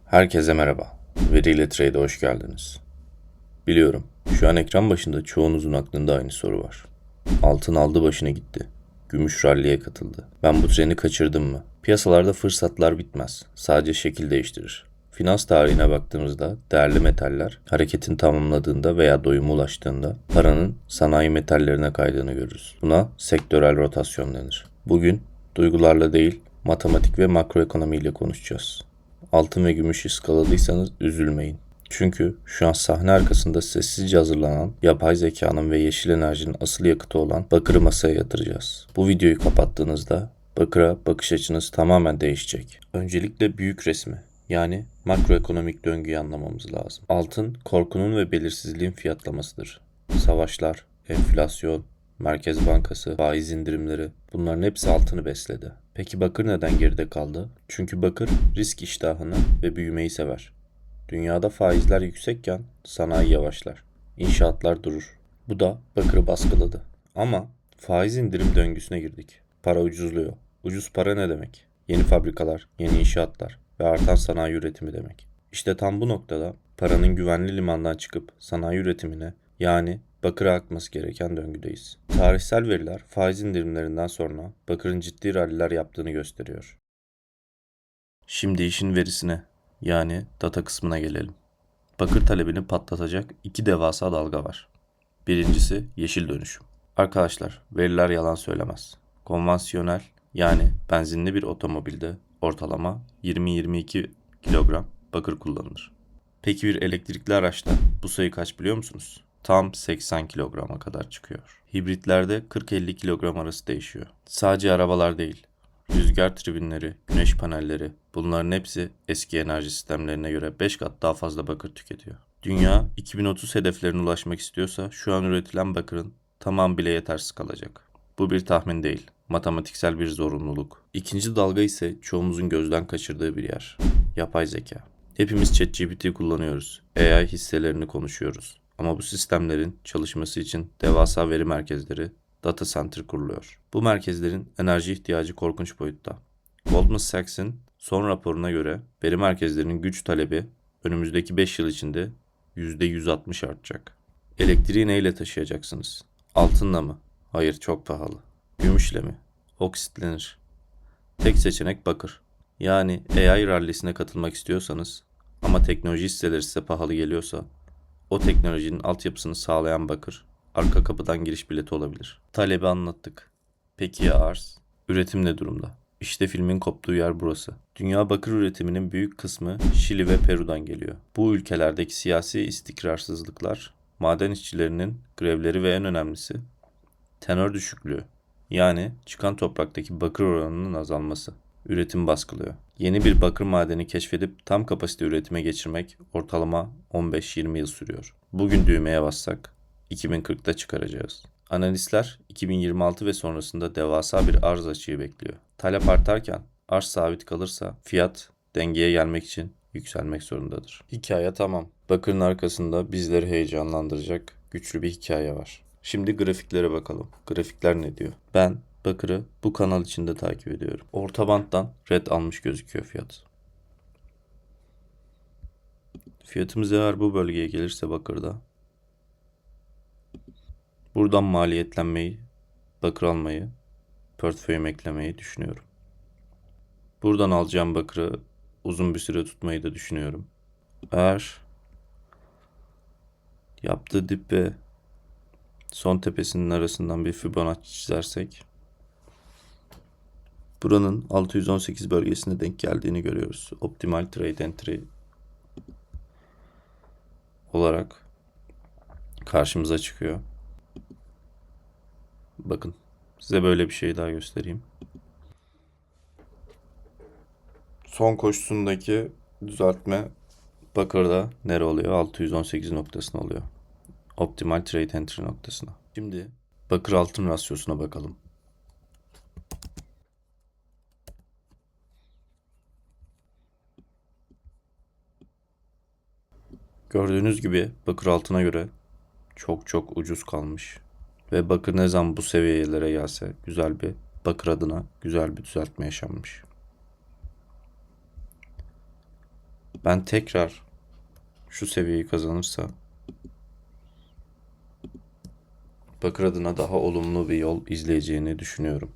Herkese merhaba. Veriyle Trade'e hoş geldiniz. Biliyorum, şu an ekran başında çoğunuzun aklında aynı soru var. Altın aldı başını gitti. Gümüş ralliye katıldı. Ben bu treni kaçırdım mı? Piyasalarda fırsatlar bitmez. Sadece şekil değiştirir. Finans tarihine baktığımızda değerli metaller hareketin tamamladığında veya doyuma ulaştığında paranın sanayi metallerine kaydığını görürüz. Buna sektörel rotasyon denir. Bugün duygularla değil, matematik ve makroekonomiyle konuşacağız. Altın ve gümüş iskaladıysanız üzülmeyin. Çünkü şu an sahne arkasında sessizce hazırlanan yapay zekanın ve yeşil enerjinin asıl yakıtı olan bakırı masaya yatıracağız. Bu videoyu kapattığınızda bakıra bakış açınız tamamen değişecek. Öncelikle büyük resmi, yani makroekonomik döngüyü anlamamız lazım. Altın, korkunun ve belirsizliğin fiyatlamasıdır. Savaşlar, enflasyon, Merkez Bankası, faiz indirimleri, bunların hepsi altını besledi. Peki bakır neden geride kaldı? Çünkü bakır risk iştahını ve büyümeyi sever. Dünyada faizler yüksekken sanayi yavaşlar, inşaatlar durur. Bu da bakırı baskıladı. Ama faiz indirim döngüsüne girdik. Para ucuzluyor. Ucuz para ne demek? Yeni fabrikalar, yeni inşaatlar ve artan sanayi üretimi demek. İşte tam bu noktada paranın güvenli limandan çıkıp sanayi üretimine, yani bakıra akması gereken döngüdeyiz. Tarihsel veriler faiz indirimlerinden sonra bakırın ciddi ralliler yaptığını gösteriyor. Şimdi işin verisine, yani data kısmına gelelim. Bakır talebini patlatacak iki devasa dalga var. Birincisi yeşil dönüşüm. Arkadaşlar, veriler yalan söylemez. Konvansiyonel, yani benzinli bir otomobilde ortalama 20-22 kilogram bakır kullanılır. Peki bir elektrikli araçta bu sayı kaç biliyor musunuz? Tam 80 kilograma kadar çıkıyor. Hibritlerde 40-50 kilogram arası değişiyor. Sadece arabalar değil, rüzgar türbinleri, güneş panelleri, bunların hepsi eski enerji sistemlerine göre 5 kat daha fazla bakır tüketiyor. Dünya 2030 hedeflerine ulaşmak istiyorsa şu an üretilen bakırın tamam bile yetersiz kalacak. Bu bir tahmin değil, matematiksel bir zorunluluk. İkinci dalga ise çoğumuzun gözden kaçırdığı bir yer. Yapay zeka. Hepimiz ChatGPT kullanıyoruz. AI hisselerini konuşuyoruz. Ama bu sistemlerin çalışması için devasa veri merkezleri, data center kuruluyor. Bu merkezlerin enerji ihtiyacı korkunç boyutta. Goldman Sachs'in son raporuna göre veri merkezlerinin güç talebi önümüzdeki 5 yıl içinde %160 artacak. Elektriği neyle taşıyacaksınız? Altınla mı? Hayır, çok pahalı. Gümüşle mi? Oksitlenir. Tek seçenek bakır. Yani AI rallisine katılmak istiyorsanız ama teknoloji hisseleri size pahalı geliyorsa o teknolojinin altyapısını sağlayan bakır arka kapıdan giriş bileti olabilir. Talebi anlattık. Peki ya arz? Üretim ne durumda? İşte filmin koptuğu yer burası. Dünya bakır üretiminin büyük kısmı Şili ve Peru'dan geliyor. Bu ülkelerdeki siyasi istikrarsızlıklar, maden işçilerinin grevleri ve en önemlisi tenör düşüklüğü, yani çıkan topraktaki bakır oranının azalması üretim baskılıyor. Yeni bir bakır madeni keşfedip tam kapasite üretime geçirmek ortalama 15-20 yıl sürüyor. Bugün düğmeye bassak 2040'ta çıkaracağız. Analistler 2026 ve sonrasında devasa bir arz açığı bekliyor. Talep artarken arz sabit kalırsa fiyat dengeye gelmek için yükselmek zorundadır. Hikaye tamam. Bakırın arkasında bizleri heyecanlandıracak güçlü bir hikaye var. Şimdi grafiklere bakalım. Grafikler ne diyor? Ben bakırı bu kanal içinde takip ediyorum. Orta banttan red almış gözüküyor fiyat. Fiyatımız eğer bu bölgeye gelirse bakırda buradan maliyetlenmeyi, bakır almayı, portföyüme eklemeyi düşünüyorum. Buradan alacağım bakırı uzun bir süre tutmayı da düşünüyorum. Eğer yaptığı dip ve son tepesinin arasından bir Fibonacci çizersek buranın 618 bölgesine denk geldiğini görüyoruz. Optimal trade entry olarak karşımıza çıkıyor. Bakın size böyle bir şey daha göstereyim. Son koşusundaki düzeltme bakırda nere oluyor? 618 noktasına oluyor. Optimal trade entry noktasına. Şimdi bakır altın rasyosuna bakalım. Gördüğünüz gibi bakır altına göre çok çok ucuz kalmış. Ve bakır ne zaman bu seviyelere gelse güzel bir bakır adına güzel bir düzeltme yaşanmış. Ben tekrar şu seviyeyi kazanırsa Bakır adına daha olumlu bir yol izleyeceğini düşünüyorum.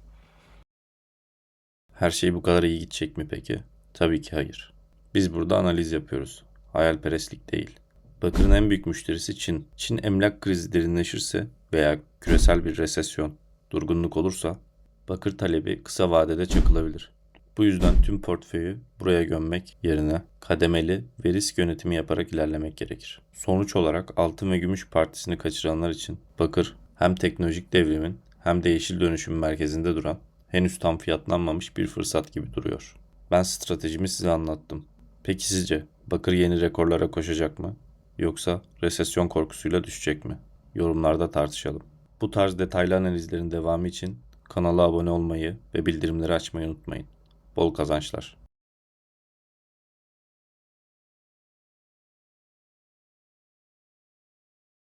Her şey bu kadar iyi gidecek mi peki? Tabii ki hayır. Biz burada analiz yapıyoruz. Hayalperestlik değil. Bakır'ın en büyük müşterisi Çin. Çin emlak krizi derinleşirse veya küresel bir resesyon, durgunluk olursa bakır talebi kısa vadede çakılabilir. Bu yüzden tüm portföyü buraya gömmek yerine kademeli ve risk yönetimi yaparak ilerlemek gerekir. Sonuç olarak altın ve gümüş partisini kaçıranlar için bakır hem teknolojik devrimin hem de yeşil dönüşüm merkezinde duran henüz tam fiyatlanmamış bir fırsat gibi duruyor. Ben stratejimi size anlattım. Peki sizce bakır yeni rekorlara koşacak mı? Yoksa resesyon korkusuyla düşecek mi? Yorumlarda tartışalım. Bu tarz detaylı analizlerin devamı için kanala abone olmayı ve bildirimleri açmayı unutmayın. Bol kazançlar.